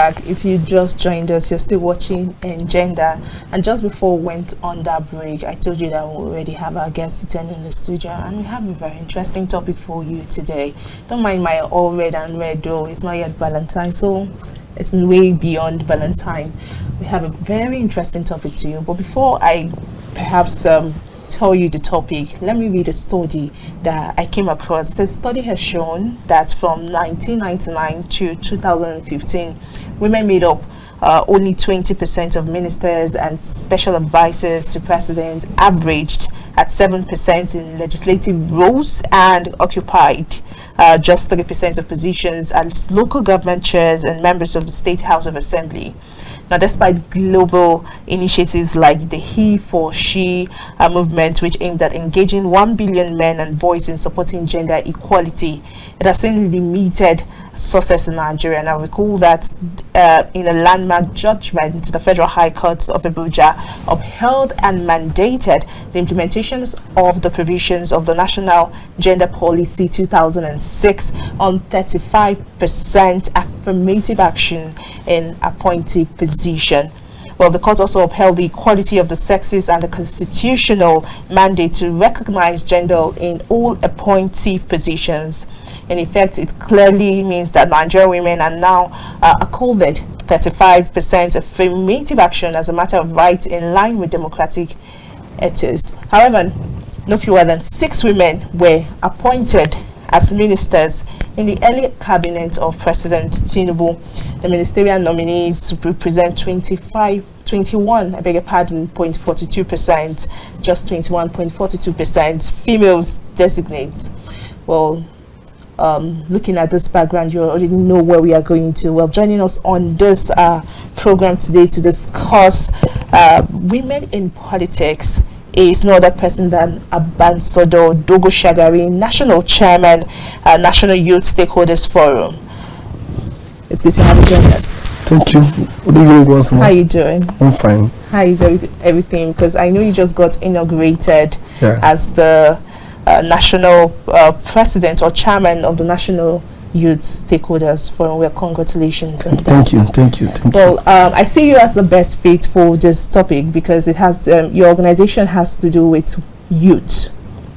back. If you just joined us, you're still watching Engender. And just before we went on that break, I told you that we already have our guest sitting in the studio, and we have a very interesting topic for you today. Don't mind my all red and red though, it's not yet Valentine, so it's way beyond Valentine. We have a very interesting topic to you, but before I perhaps tell you the topic, let me read a study that I came across. The study has shown that from 1999 to 2015, women made up only 20% of ministers and special advisors to presidents, averaged at 7% in legislative roles, and occupied just 3% of positions as local government chairs and members of the State House of Assembly. Now, despite global initiatives like the He for She movement, which aimed at engaging 1 billion men and boys in supporting gender equality, it has seen limited success in Nigeria. And I recall that in a landmark judgment, the Federal High Court of Abuja upheld and mandated the implementations of the provisions of the National Gender Policy 2006 on 35% affirmative action in appointive position. Well, the court also upheld the equality of the sexes and the constitutional mandate to recognize gender in all appointive positions. In effect, it clearly means that Nigerian women are now accorded 35% affirmative action as a matter of right in line with democratic ethics. However, no fewer than 6 women were appointed as ministers in the early cabinet of President Tinubu. The ministerial nominees represent 0.42%, just 21.42% females designate. Well, looking at this background, you already know where we are going to. Well, joining us on this program today to discuss women in politics is no other person than Ambassador Dogo Shagari, National Chairman, National Youth Stakeholders Forum. It's good to have you join us. Thank you. Good evening, Wilson. How are you doing? I'm fine. How is everything? Because I know you just got inaugurated as the national president or chairman of the National Youth Stakeholders Forum. Well, congratulations on that. Thank you. Well, I see you as the best fit for this topic because it has your organization has to do with youth,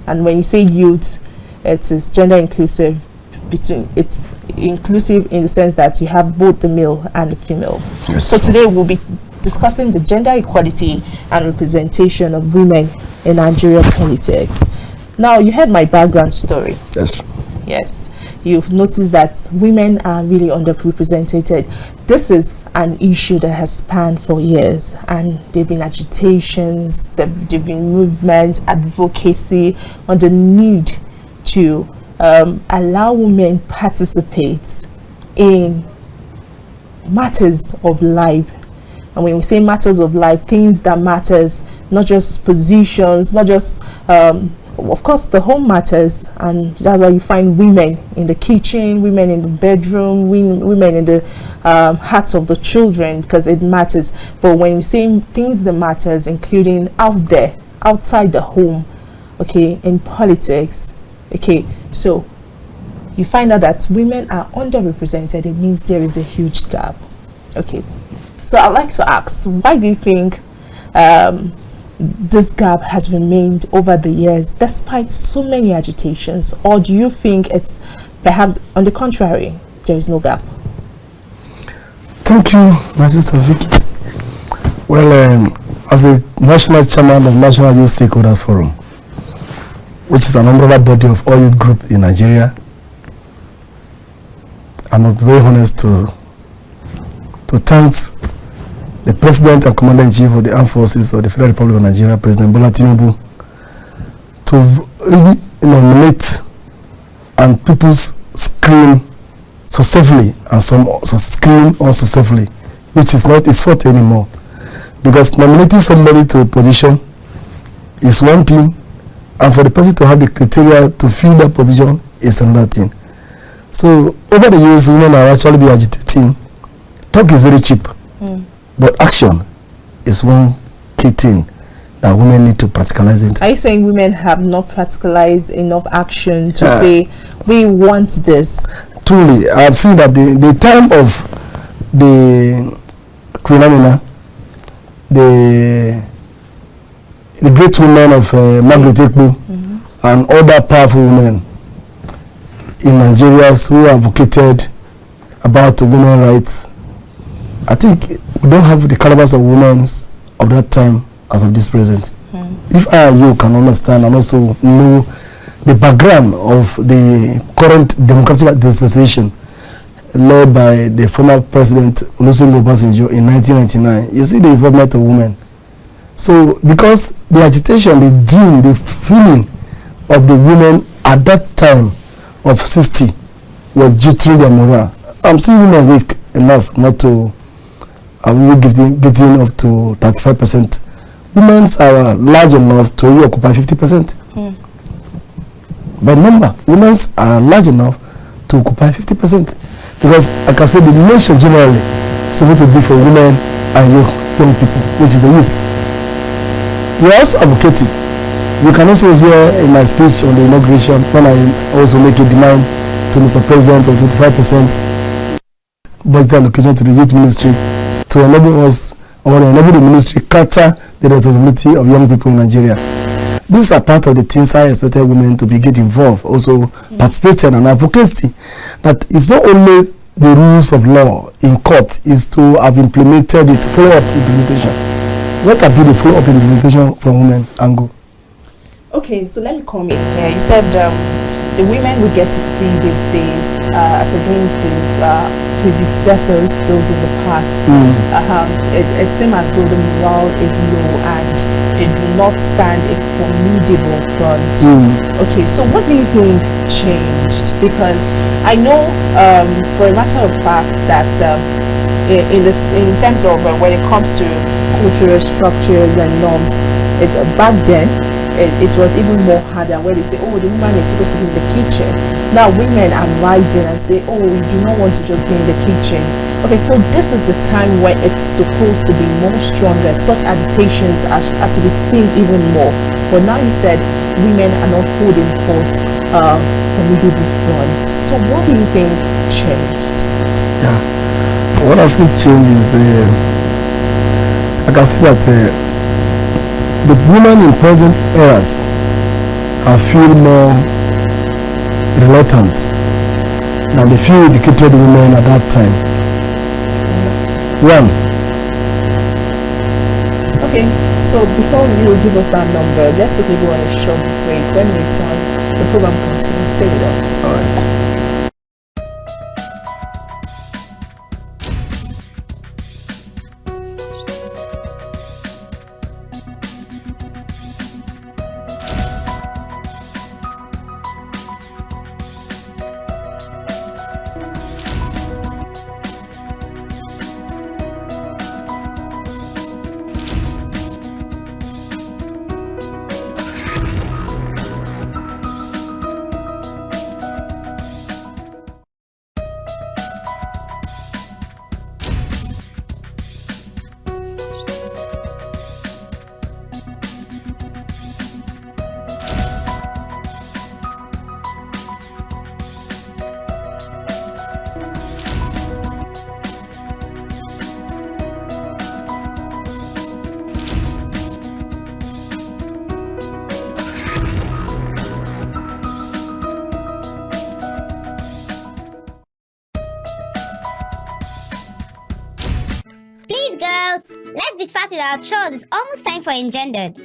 and when you say youth, it is gender inclusive. It's inclusive in the sense that you have both the male and the female. Yes, so today we'll be discussing the gender equality and representation of women in Nigerian politics. Now, you heard my background story. Yes. You've noticed that women are really underrepresented. This is an issue that has spanned for years, and there have been agitations, there have been movements, advocacy on the need to allow women participate in matters of life. And when we say matters of life, things that matters, not just positions, not just of course the home matters, and that's why you find women in the kitchen, women in the bedroom, women in the hearts of the children, because it matters. But when we say things that matters, including out there, outside the home, okay, in politics, okay, so you find out that women are underrepresented. It means there is a huge gap. Okay, so I'd like to ask, why do you think this gap has remained over the years despite so many agitations? Or do you think it's perhaps on the contrary, there is no gap? Thank you, my sister Vicky. Well, as a national chairman of National Youth Stakeholders Forum, which is an umbrella body of all youth groups in Nigeria, I'm very honest to thank the President and Commander-in-Chief of the Armed Forces of the Federal Republic of Nigeria, President Bola Tinubu, to nominate and people scream successfully and some scream unsuccessfully, which is not his fault anymore. Because nominating somebody to a position is one thing, and for the person to have the criteria to fill that position is another thing. So over the years, women are actually be agitating. Talk is very cheap. But action is one key thing that women need to practicalize it. Are you saying women have not practicalized enough action to say, we want this? Truly, I have seen that the time of the Queen Amina, the great women of Margaret Ekpo, and other powerful women in Nigeria who advocated about women's rights. I think we don't have the calibers of women of that time as of this present. If I and you can understand and also know the background of the current democratic dispensation led by the former president Olusegun Obasanjo in 1999, you see the involvement of women. So because the agitation, the dream, the feeling of the women at that time of 60 was jittering their morale. I'm seeing women weak enough not to getting up to 35%. Women are large enough to occupy 50%. By number, women are large enough to occupy 50%. Because, like I said, the nation generally is supposed to be for women and young people, which is the youth. We are also advocating. You can also hear in my speech on the inauguration when I also make a demand to Mr. President of 25% budget allocation to the youth ministry to enable us or enable the ministry cater the responsibility of young people in Nigeria. These are part of the things I expected women to be get involved, also participating and advocacy. That it's not only the rules of law in court, is to have implemented it, follow-up implementation. What can be the follow-up implementation from women angle? Okay, so let me come in here. You said the women we get to see these days as against the predecessors, those in the past, it seems as though the morale is low and they do not stand a formidable front. Okay, so what do you think changed? Because I know for a matter of fact that in terms of when it comes to cultural structures and norms, back then it was even more harder, where they say, oh, the woman is supposed to be in the kitchen. Now women are rising and say, oh, you do not want to just be in the kitchen. Okay, so this is the time when it's supposed to be more stronger. Such agitations are to be seen even more. But now you said women are not holding forth formidable front. So what do you think changed? Yeah, what I think changed is I can see that the women in present eras have feel more reluctant than the few educated women at that time. One. Okay, so before you give us that number, let's quickly go on a short break. When we return, the program continues. Stay with us. All right. Girls, let's be fast with our chores. It's almost time for Engendered.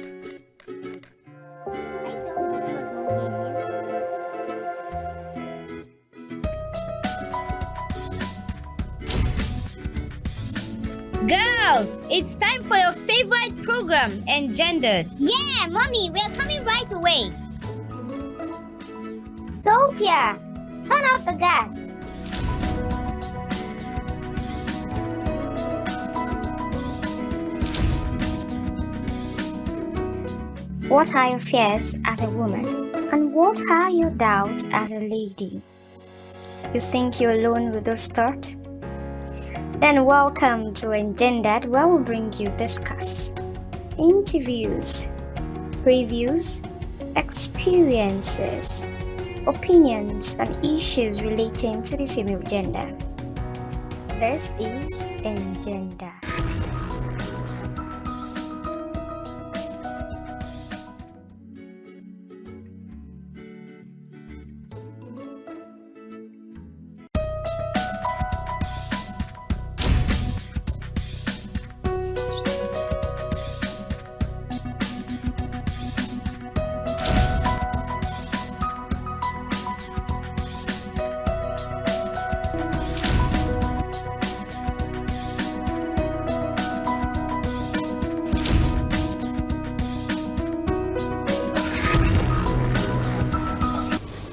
Girls, it's time for your favorite program, Engendered. Yeah, Mommy, we're coming right away. Sophia, turn off the gas. What are your fears as a woman? And what are your doubts as a lady? You think you're alone with those thoughts? Then welcome to Engendered, where we bring you discuss, interviews, previews, experiences, opinions, and issues relating to the female gender. This is Engender.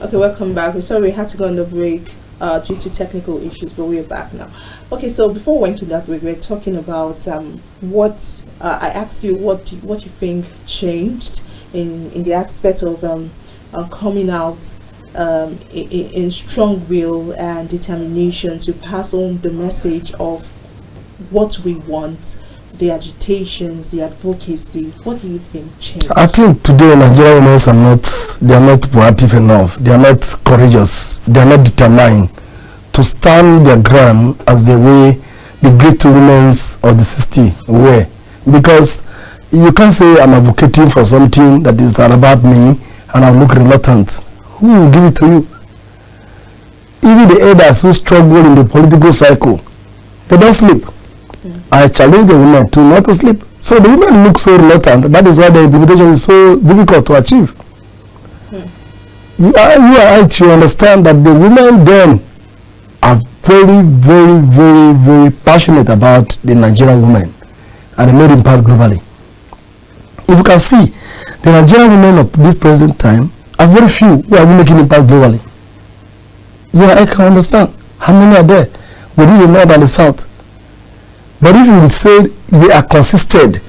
Okay, welcome back. We're sorry we had to go on the break due to technical issues, but we're back now. Okay, so before we went to that break, we're talking about what I asked you what you think changed in the aspect of coming out in strong will and determination to pass on the message of what we want, the agitations, the advocacy. What do you think changed? I think today Nigerian women are not proactive enough. They are not courageous. They are not determined to stand their ground as the way the great women of the 60s were. Because you can't say I'm advocating for something that is all about me and I look reluctant. Who will give it to you? Even the elders who struggle in the political cycle, they don't sleep. I challenge the women to not to sleep. So the women look so reluctant. That is why the implementation is so difficult to achieve. You are to understand that the women then are very, very, very, very passionate about the Nigerian women and they made impact globally. If you can see, the Nigerian women of this present time are very few who are making impact globally. I can understand how many are there within the north and the south. But if you say they are consistent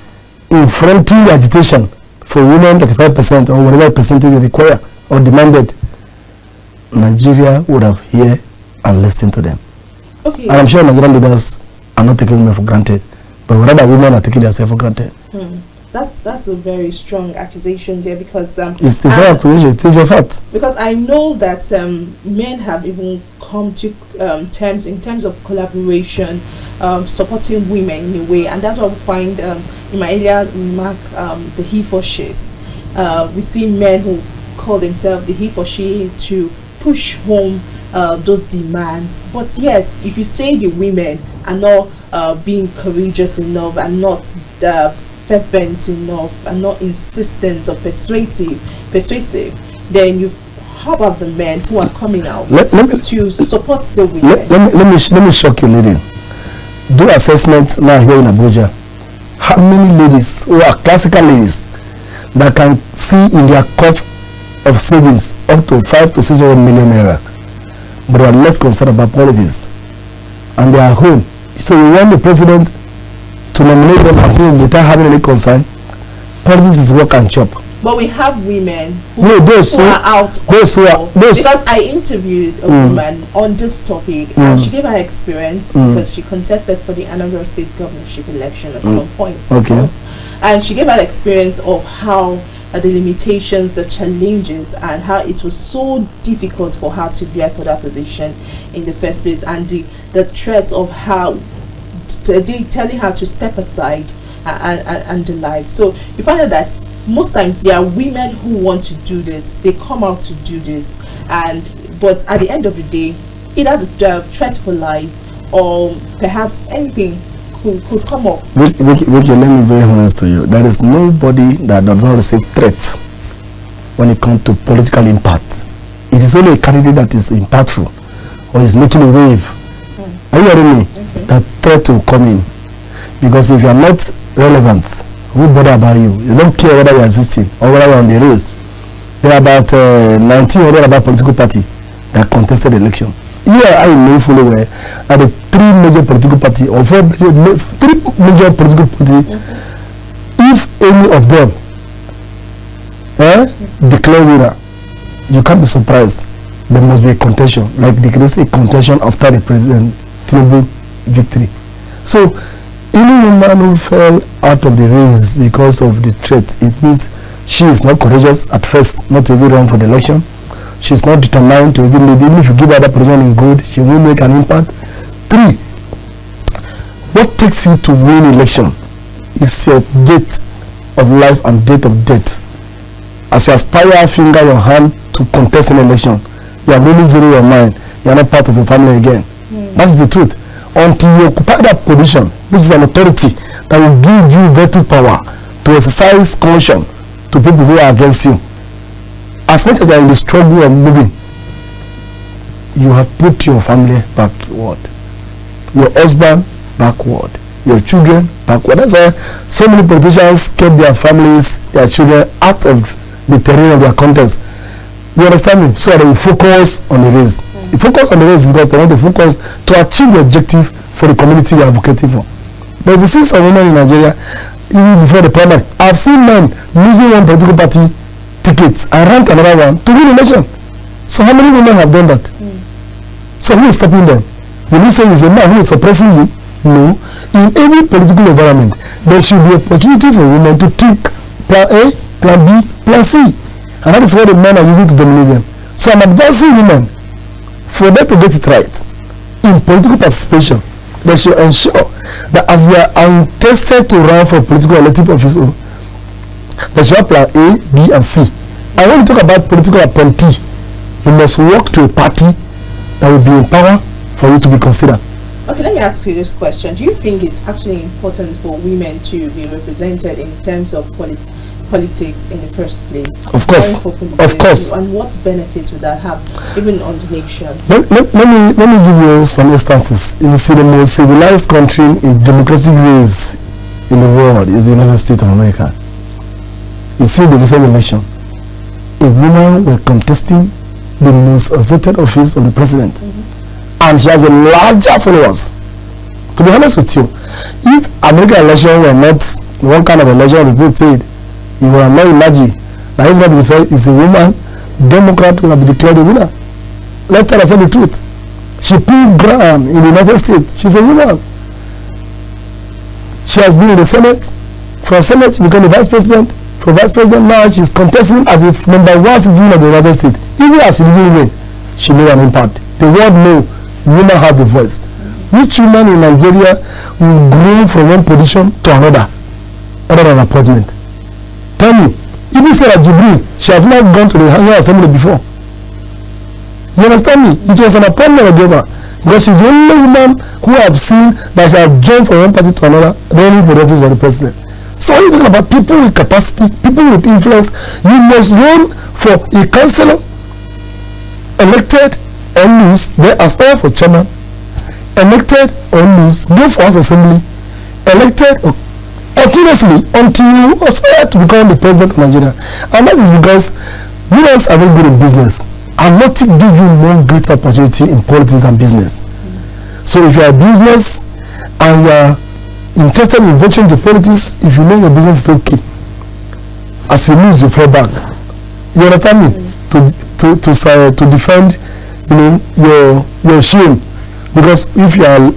in fronting the agitation for women 35% or whatever percentage they require or demanded, Nigeria would have heard and listened to them. Okay. And I'm sure Nigerian leaders are not taking women for granted, but rather women are taking themselves for granted. That's a very strong accusation there, because it's not an accusation, it is a fact. Because I know that men have even come to terms in terms of collaboration, supporting women in a way, and that's what we find in my earlier remark, the he for she's. We see men who call themselves the he for she to push home those demands, but yet if you say the women are not being courageous enough and not fervent enough and not insistent or persuasive, then how about the men who are coming out to support the women? Let me shock you, lady. Do assessment now here in Abuja. How many ladies who are classical ladies that can see in their cup of savings up to 5 to 600 million naira, but are less concerned about politics, and they are home? So you want the president to nominate them at home without having any concern? Politics is work and chop. But we have women who are out also. Because I interviewed a woman on this topic, and she gave her experience because she contested for the Anambra State governorship election at some point. Okay. And she gave her experience of how the limitations, the challenges, and how it was so difficult for her to vie for that position in the first place, and the threats of how they telling her to step aside and the like. So you find out that most times there are women who want to do this, they come out to do this, but at the end of the day, either the threat for life or perhaps anything could come up. Ricky, let me be very honest to you. There is nobody that does not receive threats when it comes to political impact. It is only a candidate that is impactful or is making a wave. Are you hearing me? Okay. That threat will come in. Because if you are not relevant, who bother about you? You don't care whether you are existing or whether you are on the race. There are about 19 other about political party that contested the election. I know fully well that the three major political parties or three major political parties, if any of them declare winner, you can't be surprised. There must be a contention, like they can say contention after the President Tinubu victory. So any woman who fell out of the race because of the threat, it means she is not courageous at first not to even run for the election. She is not determined to even lead. Even if you give her that position in good, she will make an impact. 3, what takes you to win election is your date of life and date of death. As you aspire, finger your hand to contest an election, you are really zero your mind. You are not part of your family again. That's the truth. Until you occupy that position, which is an authority that will give you veto power to exercise caution to people who are against you. As much as you are in the struggle of moving, you have put your family backward, your husband backward, your children backward. That's why so many politicians kept their families, their children out of the terrain of their contest. You understand me? So they will focus on the race. They focus on the race because they want to focus to achieve the objective for the community you are advocating for. But if you see some women in Nigeria, even before the primary, I've seen men losing one political party tickets and run another one to win election. So how many women have done that? So who is stopping them? Will you say it's a man who is suppressing you? No. In every political environment, there should be opportunity for women to take plan A, plan B, plan C. And that is what the men are using to dominate them. So I'm advising women, for them to get it right in political participation, they should ensure that as they are interested to run for political elective office, they should have plan A, B, and C. And when we talk about political appointee, you must work to a party that will be in power for you to be considered. Okay, let me ask you this question. Do you think it's actually important for women to be represented in terms of politics in the first place? Of course, of course. And what benefits would that have, even on the nation? Let me give you some instances. You see, the most civilized country in democratic ways in the world is the United States of America. You see the recent election, a woman was contesting the most accepted office of the president, and she has a larger followers. To be honest with you, if American election were not one kind of election people said, you will not imagine that if not say it's a woman, Democrat will be declared the winner. Let her say the truth. She pulled ground in the United States. She's a woman. She has been in the Senate. From Senate, she became the vice president. From vice president, now she's contesting as a number one citizen of the United States. Even as she didn't win, she made an impact. The world knows woman has a voice. Which woman in Nigeria will grow from one position to another, other than appointment? Tell me. Even Sarah Jibril, she has not gone to the House Assembly before. You understand me? It was an appointment I gave her because she's the only woman who I've seen that she has joined from one party to another, running for the office of the president. So when you're talking about people with capacity, people with influence, you must run for a councillor, elected or lose, they aspire for chairman, elected or lose, go for House Assembly, elected or continuously until you aspire to become the president of Nigeria. And that is because women are very good in business and nothing give you more great opportunity in politics and business. So if you are a business and you are interested in venturing into politics, if you know your business is okay, as you lose you fall back. You understand me? To defend, you know, your shame, because if you are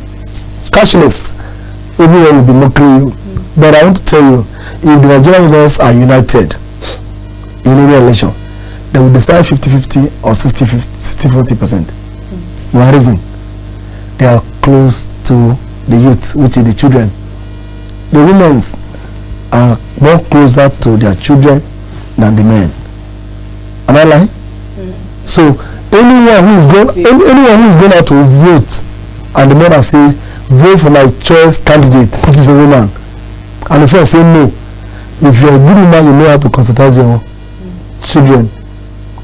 cashless, everyone will be mocking you. But I want to tell you, if the Nigerian women are united in any election, they will decide 50-50 or 60-40%. One reason, they are close to the youth, which is the children. The women are more closer to their children than the men. Am I lying? So anyone who is going out to vote, and the mother say, vote for my choice candidate, which is a woman, and the son say no. If you're a good woman, you know how to consult your children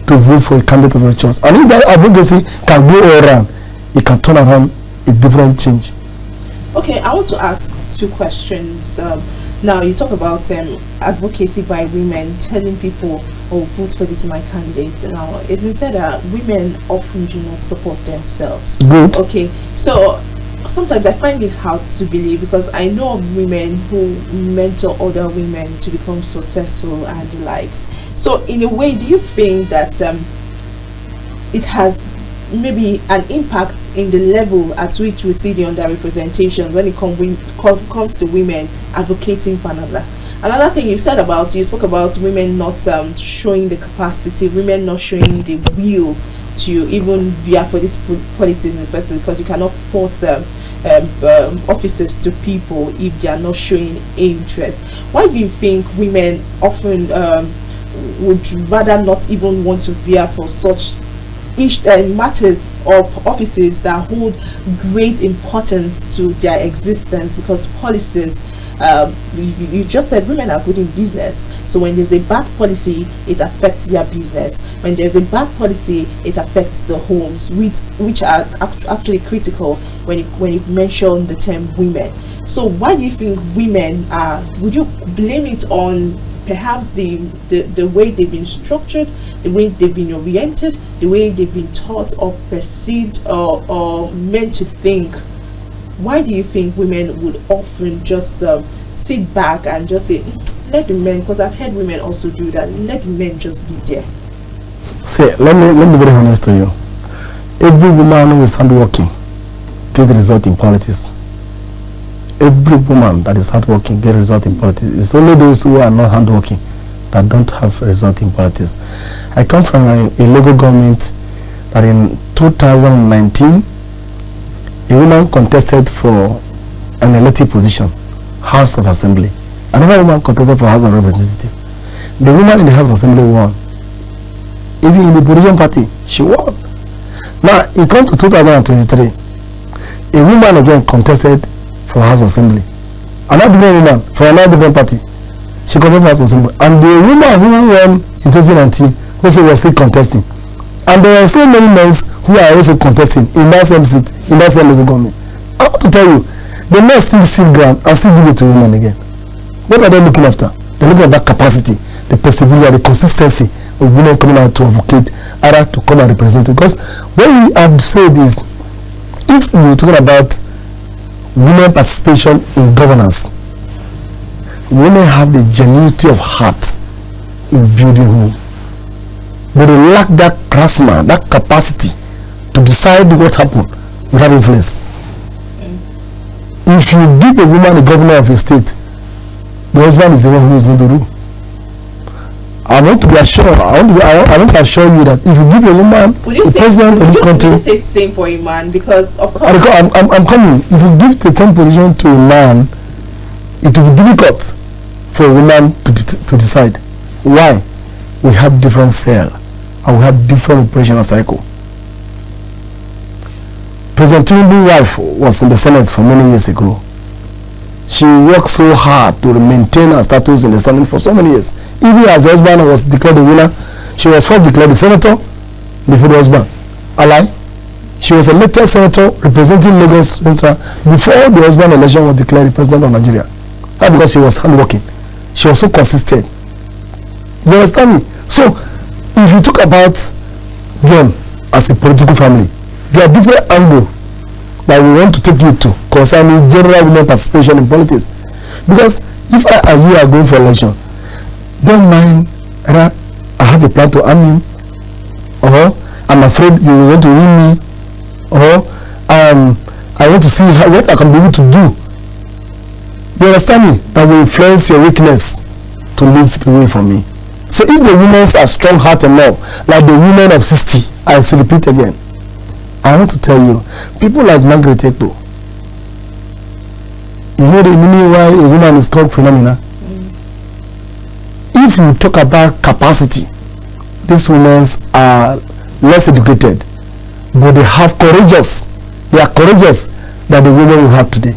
to vote for a candidate of your choice. And if that advocacy can go all around, it can turn around a different change. Okay, I want to ask two questions. Now, you talk about advocacy by women, telling people, oh, vote for this my candidate. Now, it's been said that women often do not support themselves. Good. Okay, so sometimes I find it hard to believe, because I know of women who mentor other women to become successful and the likes. So in a way, do you think that it has maybe an impact in the level at which we see the underrepresentation when it comes to women advocating for another? Another thing you said about, you spoke about women not showing the capacity, women not showing the will to even veer for this politics in the first place, because you cannot force offices to people if they are not showing interest? Why do you think women often would rather not even want to veer for such matters or offices that hold great importance to their existence? Because policies, you just said women are good in business, so when there's a bad policy, it affects their business. When there's a bad policy, it affects the homes, which are actually critical when you mention the term women. So why do you think women are, would you blame it on perhaps the way they've been structured, the way they've been oriented, the way they've been taught or perceived or meant to think? Why do you think women would often just sit back and just say, let the men, because I've heard women also do that, let the men just be there? Say, let me be very honest to you. Every woman who is hardworking gets the result in politics. Every woman that is hardworking gets a result in politics. It's only those who are not hardworking that don't have a result in politics. I come from a local government that in 2019, a woman contested for an elected position, House of Assembly. Another woman contested for House of Representatives. The woman in the House of Assembly won. Even in the opposition party, she won. Now, it comes to 2023. A woman again contested for House of Assembly. Another different woman from another different party, she contested for House of Assembly. And the woman who won in 2019 also was still contesting. And there are so many men who are also contesting in that same seat, in that same local government. I want to tell you, the men still sit ground and still give it to women again. What are they looking after? They're looking at that capacity, the perseverance, the consistency of women coming out to advocate, either to come and represent. Because what we have said is, if we're talking about women participation in governance, women have the genuinity of heart in building home, but they lack that charisma, that capacity to decide what happened without influence. If you give a woman the governor of a state, the husband is the one who is going to rule. I want to be assured. I want to assure you that if you give a woman the president of this country, would you say same for a man? Because of course, I'm coming. If you give the same position to a man, it will be difficult for a woman to decide. Why? We have different cell and we have different operational cycle. President Tinubu's wife was in the Senate for many years ago. She worked so hard to maintain her status in the Senate for so many years. Even as the husband was declared the winner, she was first declared the senator before the husband. Ally? She was elected senator representing Lagos Central before the husband election was declared the president of Nigeria. That's because she was hardworking. She was so consistent. You understand me? So, if you talk about them as a political family, there are different angles that we want to take you to concerning general women participation in politics. Because if I and you are going for election, don't mind, I have a plan to arm you, or I'm afraid you want to win me, or I want to see what I can be able to do. You understand me? That will influence your weakness to live the way for me. So if the women are strong-hearted enough, like the women of 60, I repeat again, I want to tell you, people like Margaret Ekpo, you know the meaning why a woman is called phenomena? If you talk about capacity, these women are less educated, but they have courageous. They are courageous than the women we have today.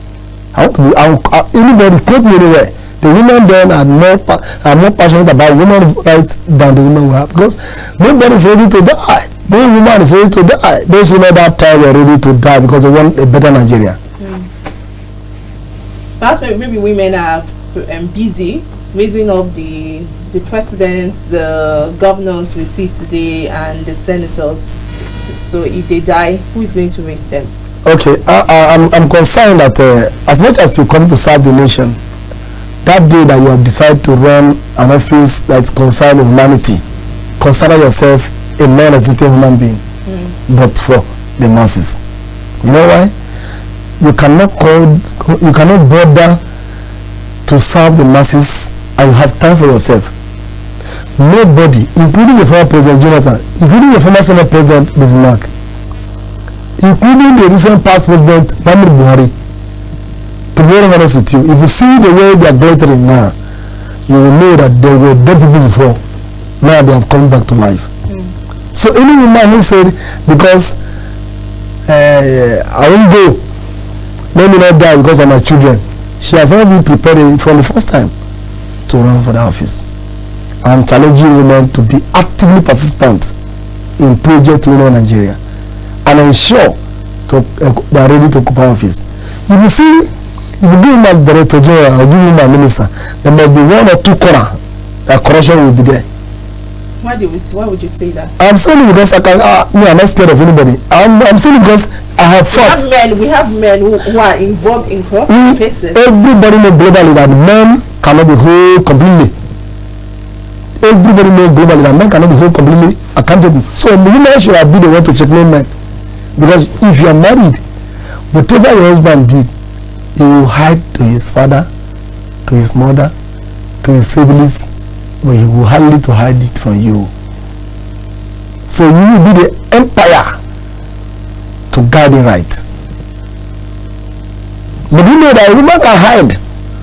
Anybody quote me anywhere. The women then are more passionate about women's rights than the women we have, because nobody is ready to die. No woman is ready to die. Those women at that time were ready to die because they want a better Nigeria. Perhaps maybe women are busy raising up the presidents, the governors we see today, and the senators. So if they die, who is going to raise them? Okay, I'm concerned that as much as you come to serve the nation, that day that you have decided to run an office that's concerned with humanity, consider yourself a non-existent human being, but for the masses. You know why? You cannot bother to serve the masses and you have time for yourself. Nobody, including the former President Jonathan, including the former Senate President David Mark, including the recent past president, Muhammadu Buhari. To be very honest with you, if you see the way they are glittering now, you will know that they were dead people before. Now they have come back to life. So any woman who said, because I won't go, let me not die because of my children, she has not been prepared from the first time to run for the office. I'm challenging women to be actively participant in Project Women Nigeria and ensure they are ready to occupy office. If you see, if you give my director general or give my minister, there must be one or two corner that corruption will be there. Why would you say that? I'm saying it because I can. I'm not scared of anybody. I'm saying it because I have fought. We have men who are involved in corrupt cases. Everybody knows globally that men cannot be held completely. Everybody knows globally that men cannot be held completely accountable. So women should be the one to check men. Because if you are married, whatever your husband did, he will hide to his father, to his mother, to his siblings, but he will hardly to hide it from you. So you will be the empire to guide it right. But you know that a woman can hide.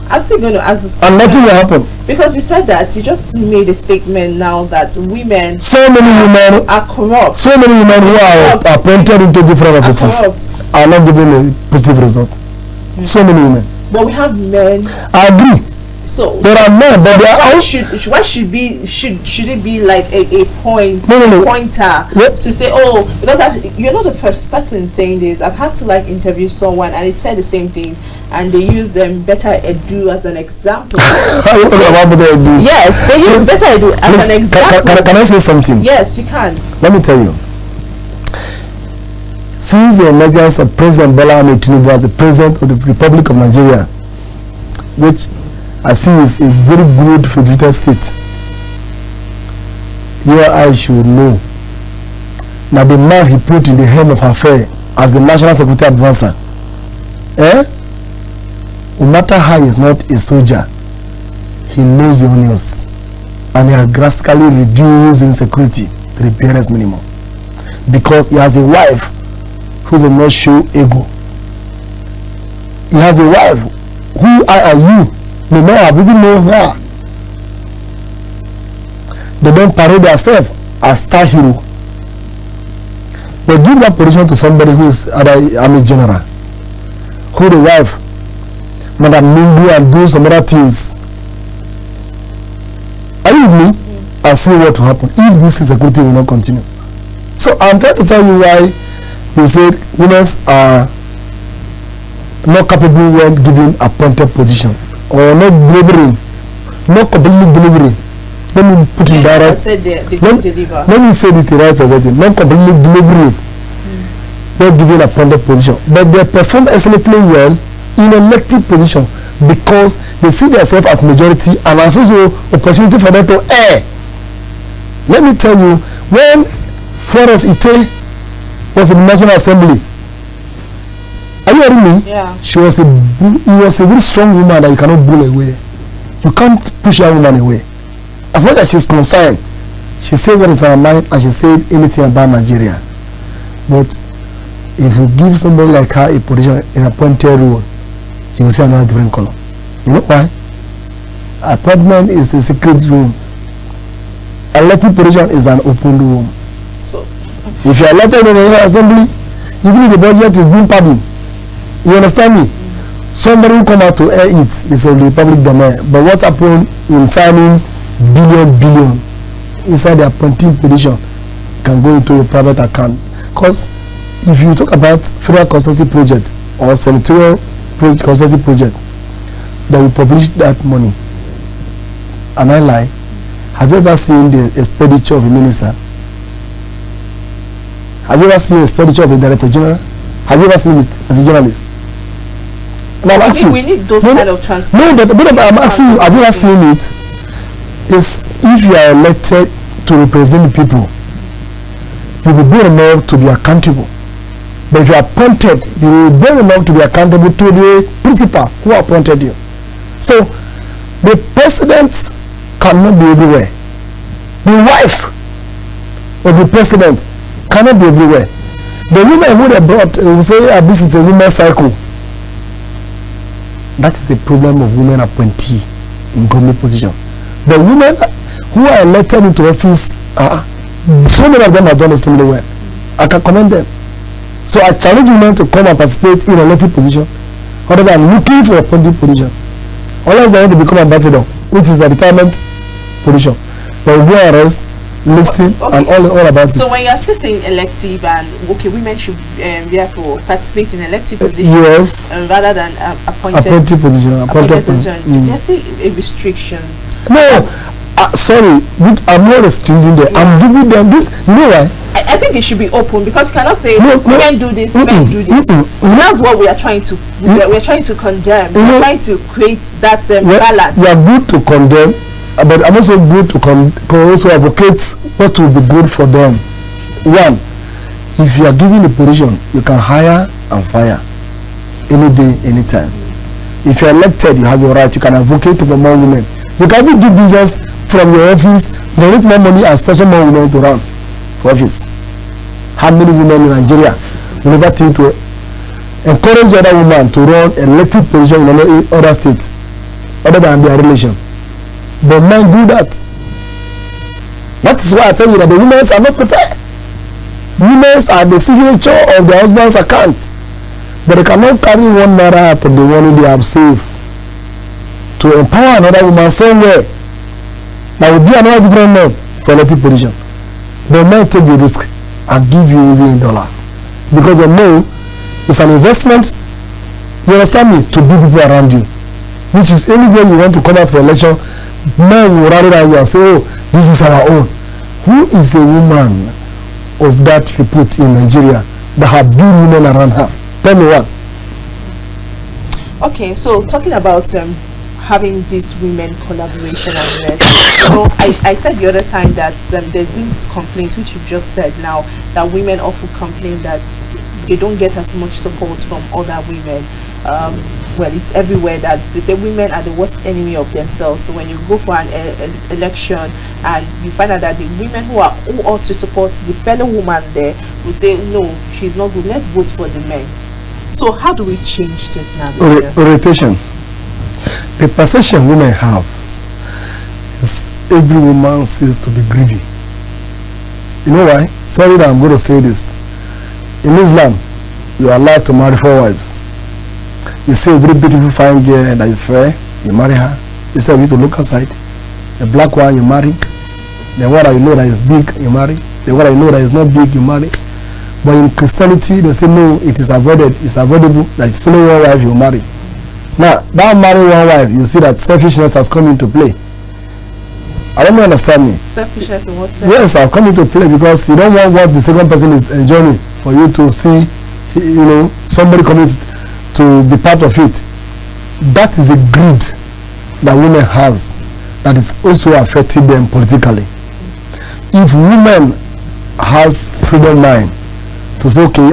I'm still going to ask this question. And nothing will happen. Because you said that, you just made a statement now that women so many women are corrupt. So many women who are appointed into different offices are not giving a positive result. So many women. But we have men. I agree. So there are men, but they are why should it be like a pointer to say, oh, because you're not the first person saying this. I've had to like interview someone and he said the same thing, and they use them Better Edu as an example. Are you talking about Better Edu? Yes, they use Better Edu as an example. Can I say something? Yes, you can. Let me tell you. Since the emergence of President Bola Ahmed Tinubu as the President of the Republic of Nigeria, which I see is a very good federated state, you and I should know that the man he put in the helm of affair as the National Security Advisor, no matter how he's not a soldier, he knows the onions, and he has drastically reduced insecurity to the barest minimum, because he has a wife who will not show ego. He has a wife who I and you may not have even known her. They don't parade themselves as star hero. But give that position to somebody who is other army general, who the wife, Madam Mingu, and do some other things. Are you with me? And see what will happen if this insecurity will not continue. So I'm trying to tell you why you said women are not capable when given appointed position, or not delivering, not completely delivering. Let me put it direct. Let me say it the right perspective. Not completely delivering, not given appointed position, but they perform excellently well in elected position because they see themselves as majority and as also opportunity for them to err. Let me tell you, when Florence Ite was in the National Assembly, are you hearing me? Yeah. He was a very strong woman that you cannot bull away. You can't push that woman away. As much as she's concerned, she said what is in her mind and she said anything about Nigeria. But if you give somebody like her a position in a appointed role, you will see another different color. You know why? Appointment is a secret room. Elected position is an open room. So if you are elected in the assembly, even if the budget is being padded, you understand me? Somebody who come out to air it is a republic domain. But what happened in signing billion inside the appointing position can go into your private account? Because if you talk about federal consultancy project or senatorial consultancy project, they will publish that money. Am I lie? Have you ever seen the expenditure of a minister? Have you ever seen the expenditure of a director general? Have you ever seen it as a journalist? Now I'm asking, we need those kind of transparency. No, but I'm asking you, have you ever seen it? Is if you are elected to represent the people, you will be enough to be accountable. But if you are appointed, you will be enough to be accountable to the principal who appointed you. So the president cannot be everywhere. The wife of the president cannot be everywhere. The women who they brought will say, this is a women's cycle. That is the problem of women appointee in government position. The women who are elected into office, so many of them have done extremely well. I can commend them. So I challenge women to come and participate in elected position, other than looking for a appointed position. Unless they want to become ambassador, which is a retirement position. They will go and rest, listen, and all about it. So when you are still saying elective and okay, women should therefore participate in elective position, yes, rather than appointed position. There's still restrictions. No, sorry, I'm not restricting them. I'm giving them this. You know why? I think it should be open, because you cannot say women do this, men do this. That's what we are trying to. We're trying to condemn. We're trying to create that balance. You are good to condemn, but I'm also good to also advocate what will be good for them. One, if you are given a position, you can hire and fire any day, anytime. If you are elected, you have your right. You can advocate for more women. You can even do business from your office, generate more money, and sponsor more women to run for office. How many women in Nigeria will never think to encourage other women to run elected position in other states other than their relation? But men do that. That is why I tell you that the women are not prepared. Women are the signature of their husband's account, but they cannot carry one naira out of the money they have saved to empower another woman somewhere. That would be another different name for elected position. But men take the risk and give you even $1 because they know it's an investment. You understand me? To build people around you, which is any day you want to come out for election, men will rally around you and say, "Oh, this is our own." Who is a woman of that repute in Nigeria that have built women around her? Tell me one. Okay, so talking about having this women collaboration and rest. So I said the other time that there's this complaint which you've just said now, that women often complain that they don't get as much support from other women. Well, it's everywhere that they say women are the worst enemy of themselves. So when you go for an election and you find out that the women who ought to support the fellow woman there will say, no, she's not good, let's vote for the men. So how do we change this now? Orientation. The perception women have is every woman seems to be greedy. You know why? Sorry that I'm going to say this. In Islam, you are allowed to marry 4 wives. You see a very beautiful fine girl that is fair, you marry her. You say you need to look outside. The black one you marry. The one that you know that is big, you marry. The one that you know that is not big, you marry. But in Christianity, they say no, it is avoided. It's avoidable. That it's only 1 wife you marry. Now, that marrying 1 wife, you see that selfishness has come into play. I don't understand me. Selfishness in what sense? Yes, I've come into play because you don't want what the second person is enjoying for you to see, you know, somebody coming to be part of it. That is a greed that women have that is also affecting them politically. If women has freedom mind to say, okay,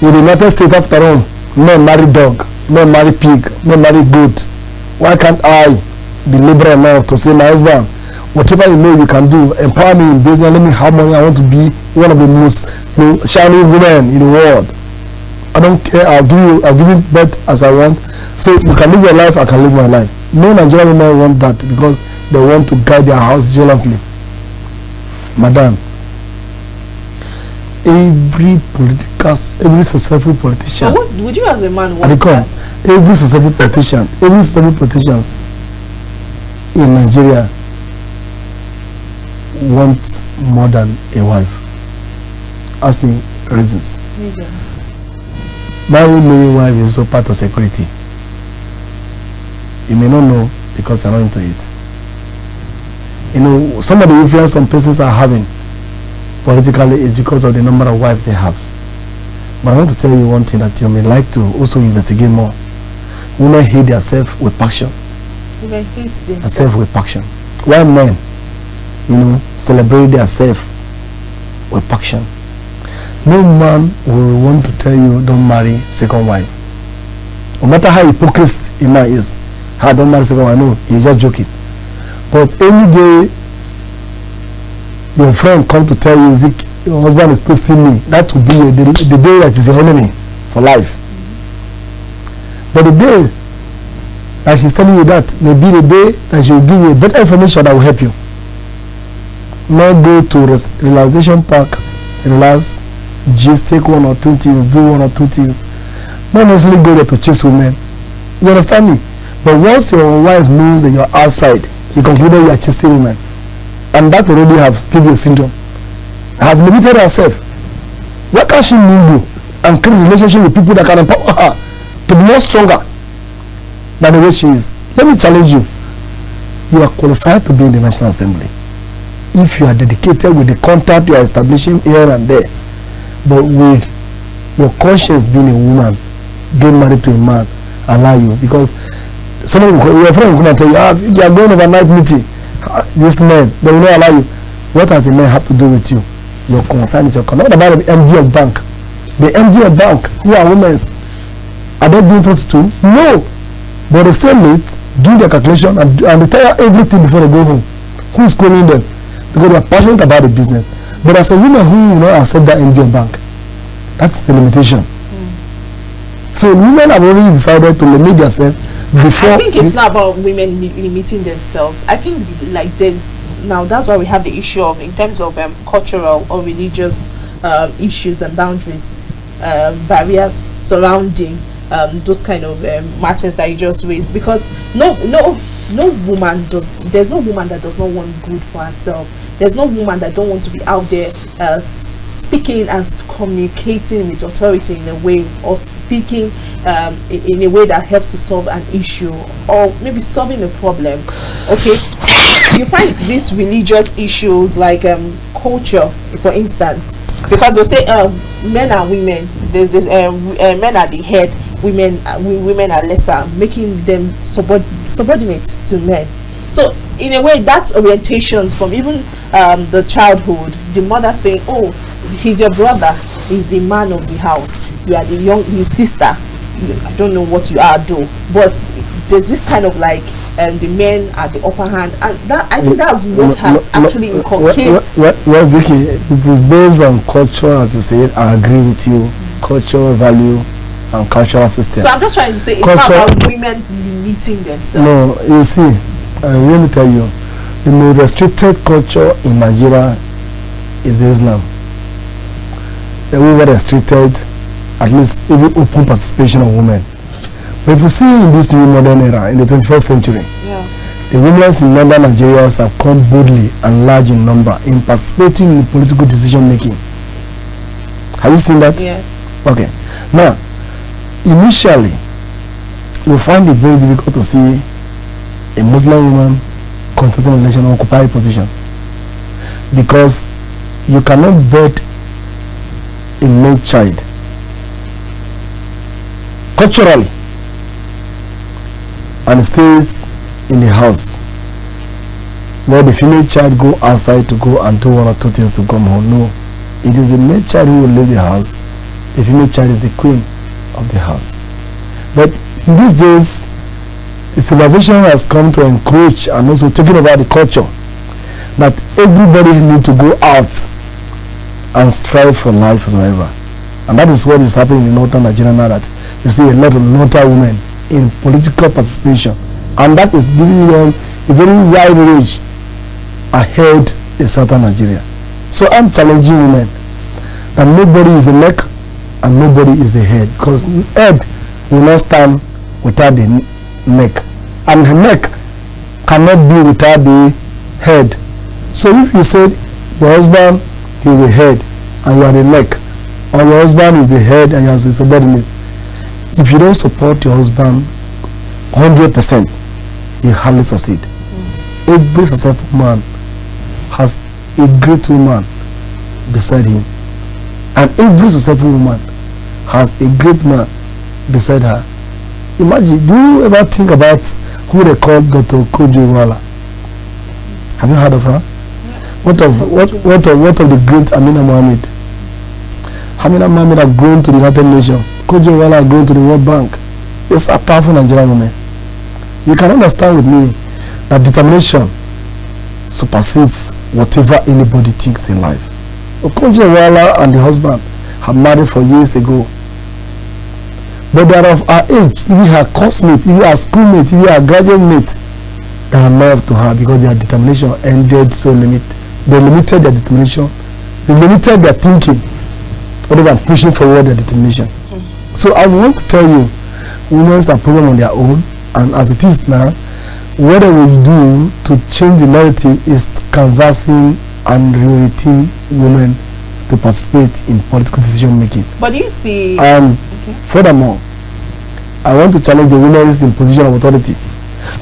in the United States after all, men marry dog, men marry pig, men marry goat. Why can't I be liberal enough to say, my husband, whatever you know you can do, empower me in business, let me have money, I want to be one of the most shining women in the world. I don't care, I'll give you birth as I want. So you can live your life, I can live my life. No Nigerian women want that because they want to guide their house jealously. Madam, every successful politician. So what would you as a man want that? Every successful politicians in Nigeria want more than a wife. Ask me reasons. Marrying many wives is also part of security. You may not know because you're not into it. You know, some of the influence some persons are having politically is because of the number of wives they have. But I want to tell you one thing that you may like to also investigate more. Women hate themselves with passion. Women hate themselves with passion. While men, celebrate themselves with passion. No man will want to tell you don't marry second wife. No matter how hypocrite a man is, don't marry second wife. No, you're just joking. But any day your friend come to tell you, Vic, your husband is posting me, that will be the day that is your enemy for life. But the day that she's telling you that may be the day that she will give you better information that will help you. Not go to relaxation park, relax, just take one or two things, do one or two things. Not necessarily go there to chase women. You understand me? But once your wife knows that you're outside, you conclude you are chasing women. And that already has given you a syndrome. I have limited herself. Why can't she mingle and create a relationship with people that can empower her to be more stronger than the way she is? Let me challenge you. You are qualified to be in the National Assembly if you are dedicated with the contact you are establishing here and there. But with your conscience being a woman, get married to a man, allow you, because someone, your friend will come and tell you, you are going overnight meeting. This man, they will not allow you. What does the man have to do with you? Your concern is your concern. What about the MD of bank? The MD of bank, who are women, are they doing prostitute? No. But they stay late, do their calculation, and they tell everything before they go home. Who is calling them? Because they are passionate about the business. But as a woman who will not accept that MD of bank, that's the limitation. So women have already decided to limit themselves before. I think it's not about women limiting themselves. I think like there's now, that's why we have the issue of, in terms of cultural or religious issues and boundaries, barriers surrounding those kind of matters that you just raised. Because there's no woman that does not want good for herself. There's no woman that don't want to be out there speaking and communicating with authority in a way, or speaking in a way that helps to solve an issue, or maybe solving a problem. Okay, you find these religious issues like culture, for instance, because they say men and women, men are the head, women are lesser, making them subordinate to men. So in a way, that's orientations from even the childhood. The mother saying, oh, he's your brother, he's the man of the house, you are his sister, I don't know what you are though, but there's this kind of like the men are the upper hand, and that, I think that's what has actually inculcated. Well, Vicky, it is based on culture, as you said. I agree with you. Cultural value and cultural system. So I'm just trying to say, it's not about women limiting themselves. No, you see, let me tell you, the most restricted culture in Nigeria is Islam. The way we restricted, at least even open participation of women. But if you see in this new modern era, in the 21st century, the women in northern Nigeria have come boldly and large in number in participating in political decision making. Have you seen that? Yes. Okay. Now, initially, you find it very difficult to see a Muslim woman contesting an election or occupy a position, because you cannot bet a male child culturally and stays in the house, where the female child go outside to go and do one or two things to come home. No, it is a male child who will leave the house. The female child is the queen of the house. But in these days, the civilization has come to encroach and also taking over the culture that everybody needs to go out and strive for life forever. And that is what is happening in northern Nigeria now, that you see a lot of northern women in political participation, and that is giving them a very wide range ahead in southern Nigeria. So I'm challenging women that nobody is the neck and nobody is the head, because head will not stand without the neck, and the neck cannot be without the head. So if you said your husband is the head and you are the neck, or your husband is the head and you are the subordinate, if you don't support your husband 100%, he hardly succeed. Every successful man has a great woman beside him, and every successful woman has a great man beside her. Imagine, do you ever think about who they call Dr. Kojo? Have you heard of her? What of the great Amina Mohammed? Amina Mohammed have grown to the United Nations. Kojo have grown to the World Bank. It's a powerful Nigerian woman. You can understand with me that determination supersedes whatever anybody thinks in life. Okonjo-Iweala and the husband have married for years ago. But they are of her age, even her classmate, even her schoolmate, even her graduate mate, they are love to her because their determination ended so limited. They limited their determination, they limited their thinking, rather than pushing forward their determination. So I want to tell you, women are problem on their own, and as it is now, what they will do to change the narrative is canvassing and reorienting women to participate in political decision making. But do you see? Furthermore, I want to challenge the women in position of authority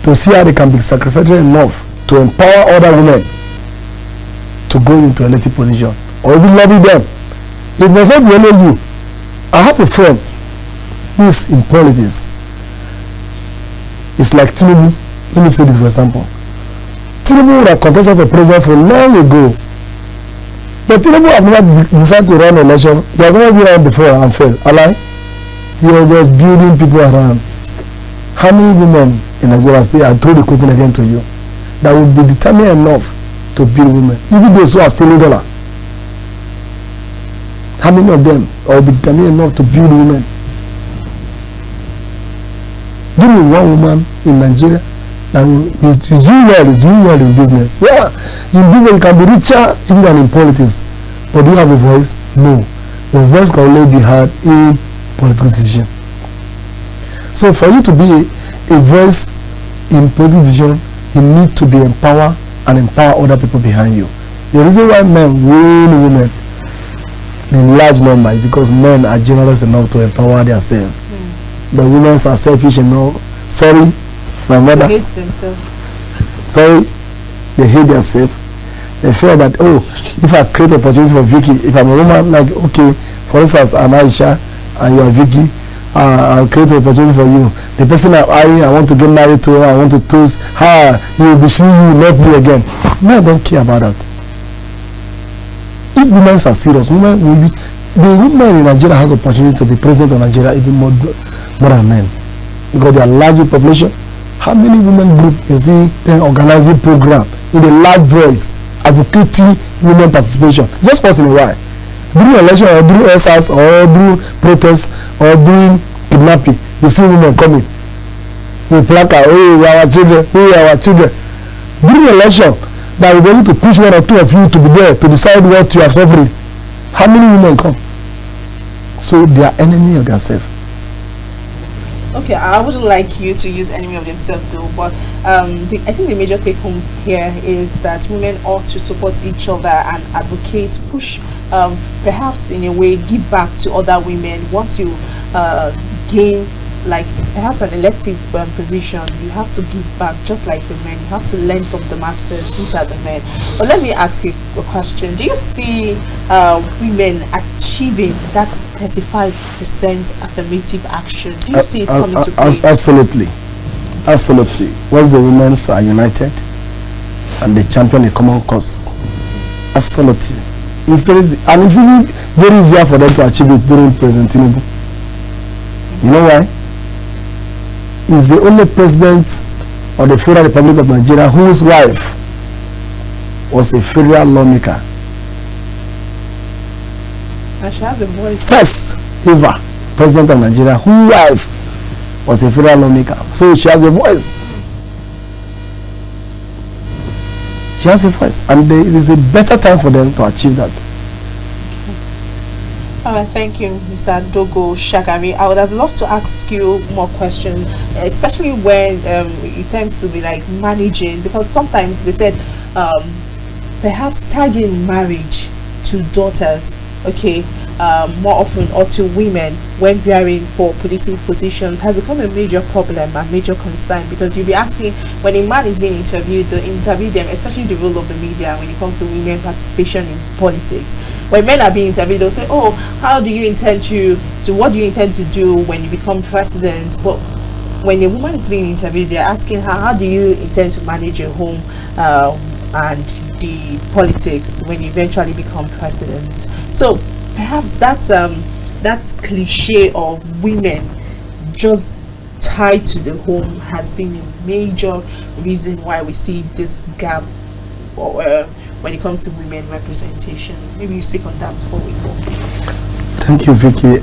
to see how they can be sacrificial enough to empower other women to go into elected position or even lobby them. It must not be only you. I have a friend who is in politics. It's like Tinubu. Let me say this for example. Tinubu would have contested for president for long ago. But Tinubu have never decided to run an election. He has never been around before and failed. Ally? He was building people around. How many women in Nigeria say, I throw the question again to you, that would be determined enough to build women, even those who are still dollar? How many of them will be determined enough to build women? Give me one woman in Nigeria that is doing well in business. Yeah, in business you can be richer even than in politics. But do you have a voice? No. Your voice can only be heard in political decision. So for you to be a voice in political decision, you need to be empowered and empower other people behind you. The reason why men win women in large number is because men are generous enough to empower themselves. But women are selfish enough. Sorry, my mother. They hate themselves. Sorry, they hate themselves. They feel that, oh, if I create opportunity for Vicky, if I'm a woman, like, okay, for instance, I'm Aisha and you are Vicky, I'll create an opportunity for you. The person I want to get married to, I want to toast her, he will be seeing you, not me again. Men don't care about that. If women are serious, women will be, the women in Nigeria has opportunity to be president of Nigeria even more than men, because they are large population. How many women group you see them organizing program in a large voice advocating women participation just once in a while, during election or during SRs or during protests or during kidnapping? You see women coming with placard, oh, we are our children, we are our children. During election, that will be able to push one or two of you to be there to decide what you are suffering. How many women come? So they are enemy of themselves. Okay, I wouldn't like you to use enemy of themselves though, but I think the major take home here is that women ought to support each other and advocate, push, perhaps in a way give back to other women. Once you gain like perhaps an elective position, you have to give back just like the men. You have to learn from the masters, which are the men. But let me ask you a question. Do you see women achieving that 35% affirmative action? Do you see it coming to play? Absolutely. Absolutely. Once the women are united and they champion a common cause, absolutely. It's very easy. And it's even very easier for them to achieve it during President Tinubu. You know why? Is the only president of the Federal Republic of Nigeria whose wife was a federal lawmaker. And she has a voice. First ever president of Nigeria whose wife was a federal lawmaker. So she has a voice. She has a voice. And it is a better time for them to achieve that. Thank you, Mr. Dogo Shagari. I would have loved to ask you more questions, especially when it tends to be like managing, because sometimes they said perhaps tagging marriage to daughters, okay, more often, or to women when vying for political positions has become a major problem and major concern, because you'll be asking, when a man is being interviewed, they interview them, especially the role of the media when it comes to women participation in politics. When men are being interviewed, they'll say, oh, how do you intend to what do you intend to do when you become president? But when a woman is being interviewed, they're asking her, how do you intend to manage your home and the politics when you eventually become president? So perhaps that's that cliche of women just tied to the home has been a major reason why we see this gap, or when it comes to women representation? Maybe you speak on that before we go. Thank you, Vicky.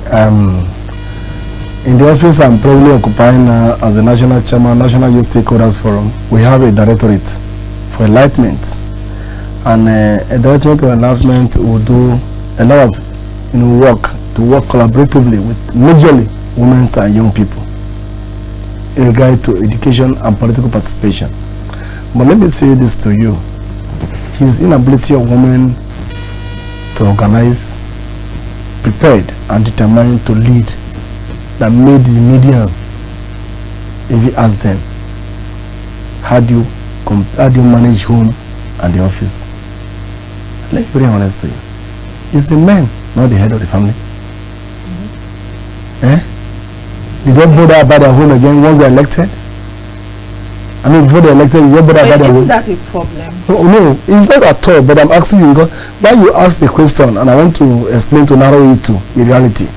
In the office I'm presently occupying as a national chairman, National Youth Stakeholders Forum, we have a directorate for enlightenment. And a directorate for enlightenment will do a lot of work to work collaboratively with majorly women and young people in regard to education and political participation. But let me say this to you. His inability of women to organize, prepared and determined to lead, that made the media, if you ask them, how do you manage home and the office? Let me be very honest to you. It's the men, not the head of the family. They don't bother about their home again once they're elected. I mean, before they're elected, they don't bother about their home. Isn't that a problem? No, it's not at all. But I'm asking you because why you ask the question, and I want to explain to narrow it to the reality.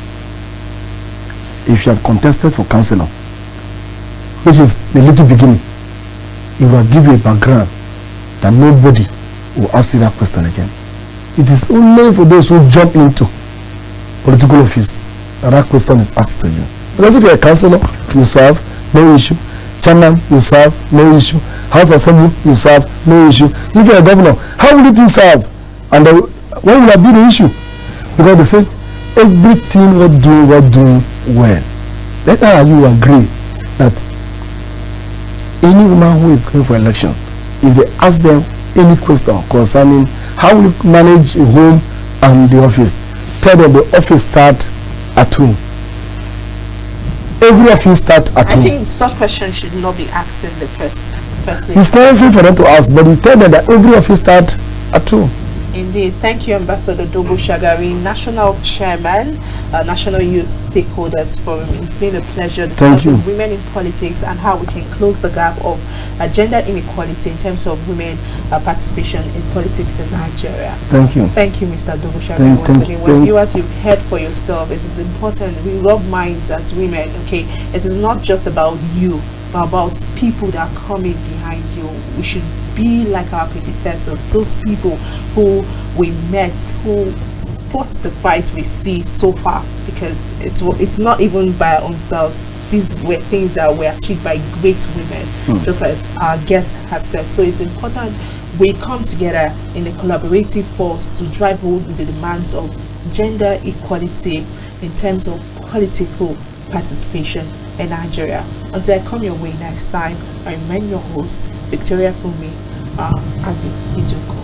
If you have contested for councillor, which is the little beginning, it will give you a background that nobody will ask you that question again. It is only for those who jump into political office that question is asked to you. Because if you're a councillor, you serve, no issue. Chairman, you serve, no issue. House of Assembly, you serve, no issue. If you're a governor, how will you serve? And what will that be the issue? Because they said everything we're doing well. Let you agree that any woman who is going for election, if they ask them any question concerning how will you manage a home and the office, tell them the office start at home. Every office start at home. I think such questions should not be asked in the first place. It's necessary for them to ask, but you tell them that every office start at home. Indeed. Thank you, Ambassador Dogo Shagari, National Chairman, National Youth Stakeholders Forum. It's been a pleasure discussing women in politics and how we can close the gap of gender inequality in terms of women participation in politics in Nigeria. Thank you. Thank you, Mr. Dogo Shagari. Once again, when viewers, you've heard for yourself, it is important we rub minds as women, okay? It is not just about you, but about people that are coming behind you. We should be like our predecessors, those people who we met, who fought the fight we see so far, because it's not even by our own selves. These were things that were achieved by great women, just as our guest has said. So it's important we come together in a collaborative force to drive home the demands of gender equality in terms of political participation in Nigeria. Until I come your way next time, I remain your host, Victoria Agbi-Idoko.